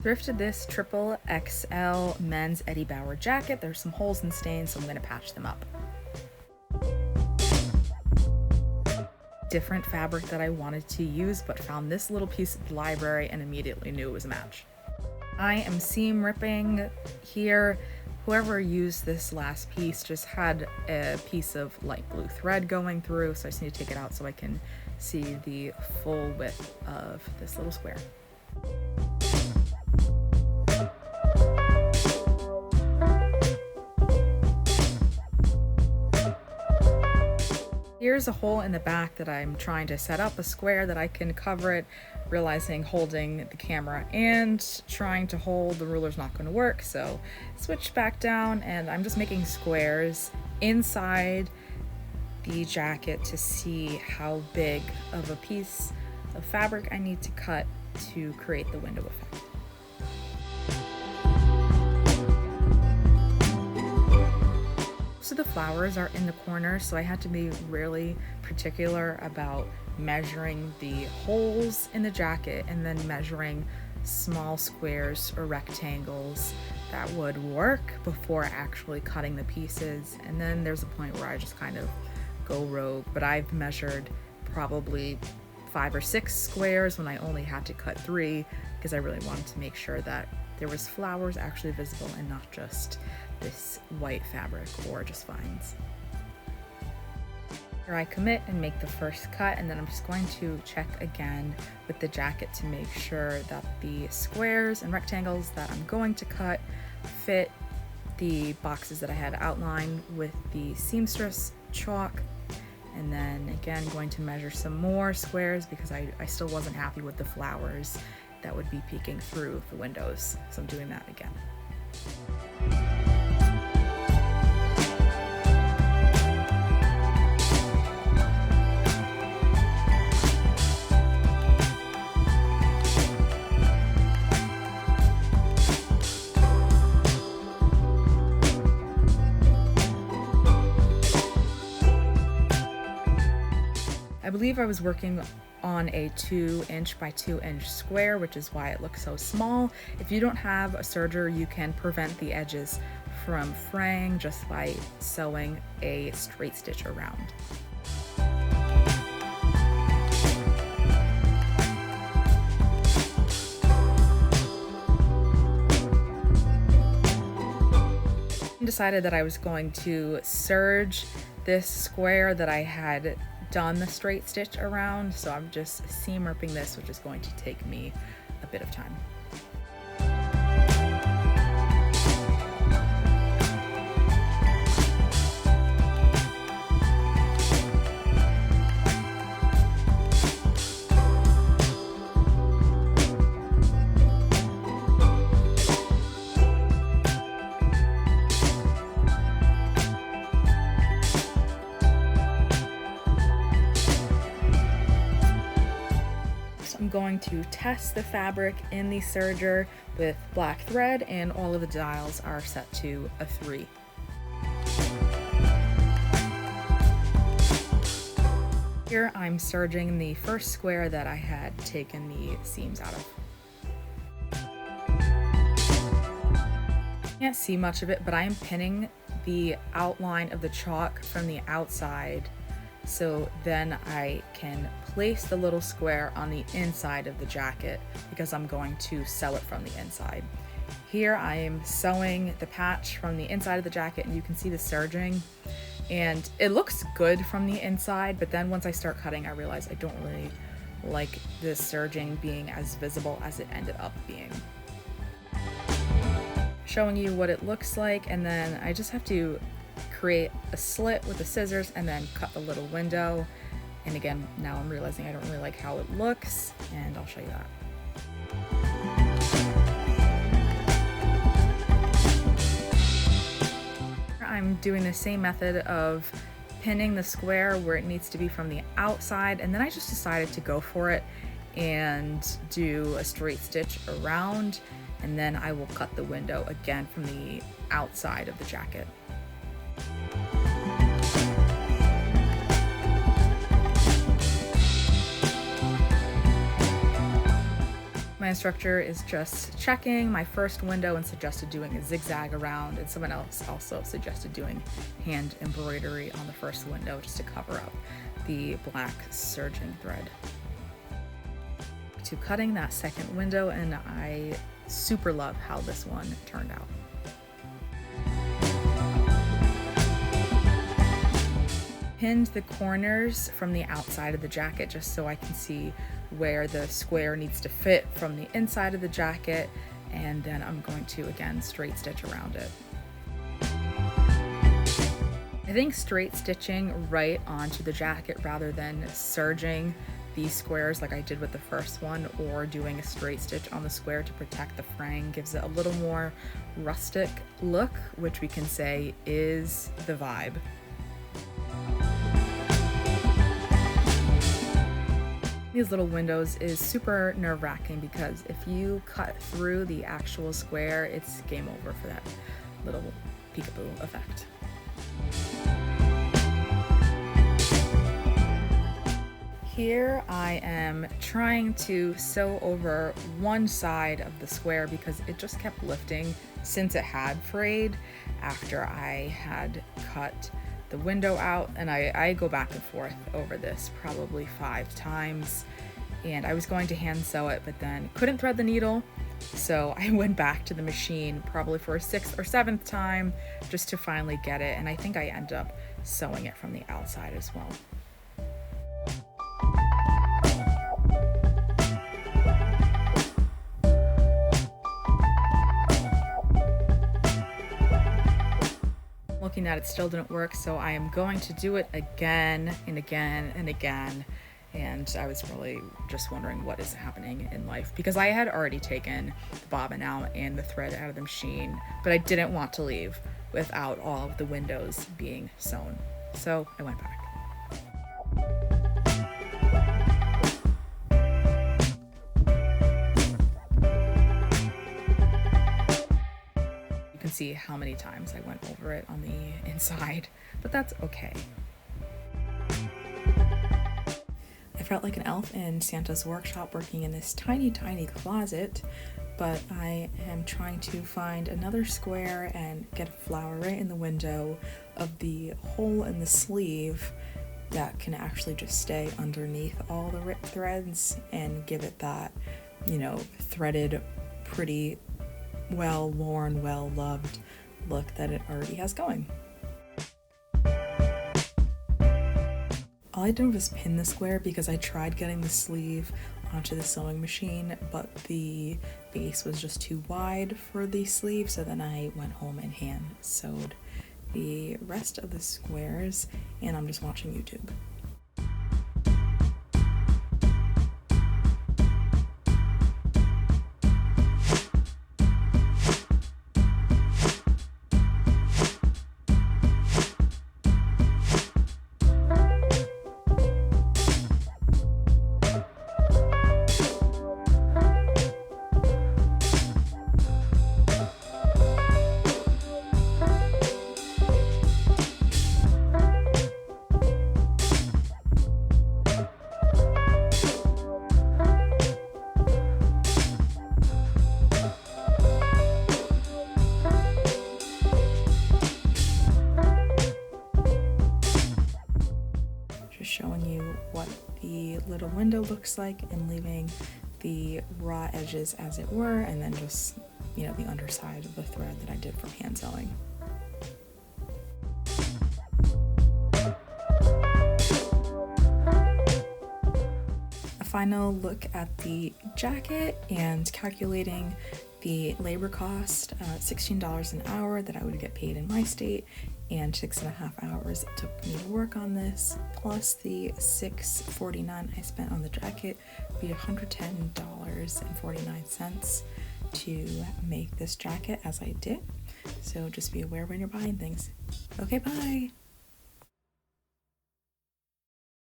Thrifted this triple XL men's Eddie Bauer jacket. There's some holes and stains, so I'm gonna patch them up. Different fabric that I wanted to use, but found this little piece at the library and immediately knew it was a match. I am seam ripping here. Whoever used this last piece just had a piece of light blue thread going through, so I just need to take it out so I can see the full width of this little square. Here's a hole in the back that I'm trying to set up a square that I can cover it, realizing holding the camera and trying to hold the ruler's not going to work, so switch back down and I'm just making squares inside the jacket to see how big of a piece of fabric I need to cut to create the window effect. So the flowers are in the corner, so I had to be really particular about measuring the holes in the jacket and then measuring small squares or rectangles that would work before actually cutting the pieces. And then there's a point where I just kind of go rogue, but I've measured probably 5 or 6 squares when I only had to cut 3 because I really wanted to make sure that there was flowers actually visible and not just this white fabric or just vines. Here I commit and make the first cut, and then I'm just going to check again with the jacket to make sure that the squares and rectangles that I'm going to cut fit the boxes that I had outlined with the seamstress chalk. And then again, going to measure some more squares because I still wasn't happy with the flowers that would be peeking through the windows. So I'm doing that again. I believe I was working on a 2" by 2" square, which is why it looks so small. If you don't have a serger, you can prevent the edges from fraying just by sewing a straight stitch around. I decided that I was going to serge this square that I had done the straight stitch around, so I'm just seam ripping this, which is going to take me a bit of time. I'm going to test the fabric in the serger with black thread, and all of the dials are set to a 3. Here I'm serging the first square that I had taken the seams out of. Can't see much of it, but I am pinning the outline of the chalk from the outside, so then I can place the little square on the inside of the jacket because I'm going to sew it from the inside. Here I am sewing the patch from the inside of the jacket, and you can see the serging, and it looks good from the inside, but then once I start cutting, I realize I don't really like the serging being as visible as it ended up being. Showing you what it looks like, and then I just have to create a slit with the scissors and then cut the little window. And again, now I'm realizing I don't really like how it looks, and I'll show you that. I'm doing the same method of pinning the square where it needs to be from the outside, and then I just decided to go for it and do a straight stitch around, and then I will cut the window again from the outside of the jacket. My instructor is just checking my first window and suggested doing a zigzag around, and someone else also suggested doing hand embroidery on the first window just to cover up the black serging thread. To cutting that second window, and I super love how this one turned out. Pinned the corners from the outside of the jacket just so I can see where the square needs to fit from the inside of the jacket, and then I'm going to again straight stitch around it. I think straight stitching right onto the jacket rather than serging these squares like I did with the first one, or doing a straight stitch on the square to protect the fraying, gives it a little more rustic look, which we can say is the vibe. These little windows is super nerve-wracking because if you cut through the actual square, it's game over for that little peekaboo effect. Here I am trying to sew over one side of the square because it just kept lifting since it had frayed after I had cut the window out, and I go back and forth over this probably 5 times, and I was going to hand sew it but then couldn't thread the needle, so I went back to the machine probably for a 6th or 7th time just to finally get it, and I think I end up sewing it from the outside as well. Looking at it still didn't work, so I am going to do it again and again and again, and I was really just wondering what is happening in life because I had already taken the bobbin out and the thread out of the machine, but I didn't want to leave without all of the windows being sewn, so I went back. See how many times I went over it on the inside, but that's okay. I felt like an elf in Santa's workshop working in this tiny closet, but I am trying to find another square and get a flower right in the window of the hole in the sleeve that can actually just stay underneath all the ripped threads and give it that, you know, threaded, pretty, well-worn, well-loved look that it already has going. All I did was pin the square because I tried getting the sleeve onto the sewing machine, but the base was just too wide for the sleeve, so then I went home and hand sewed the rest of the squares, and I'm just watching YouTube. Showing you what the little window looks like and leaving the raw edges as it were, and then just, you know, the underside of the thread that I did from hand sewing. A final look at the jacket and calculating the labor cost, $16 an hour that I would get paid in my state, and 6.5 hours it took me to work on this, plus the $6.49 I spent on the jacket, would be $110.49 to make this jacket as I did. So just be aware when you're buying things. Okay, bye!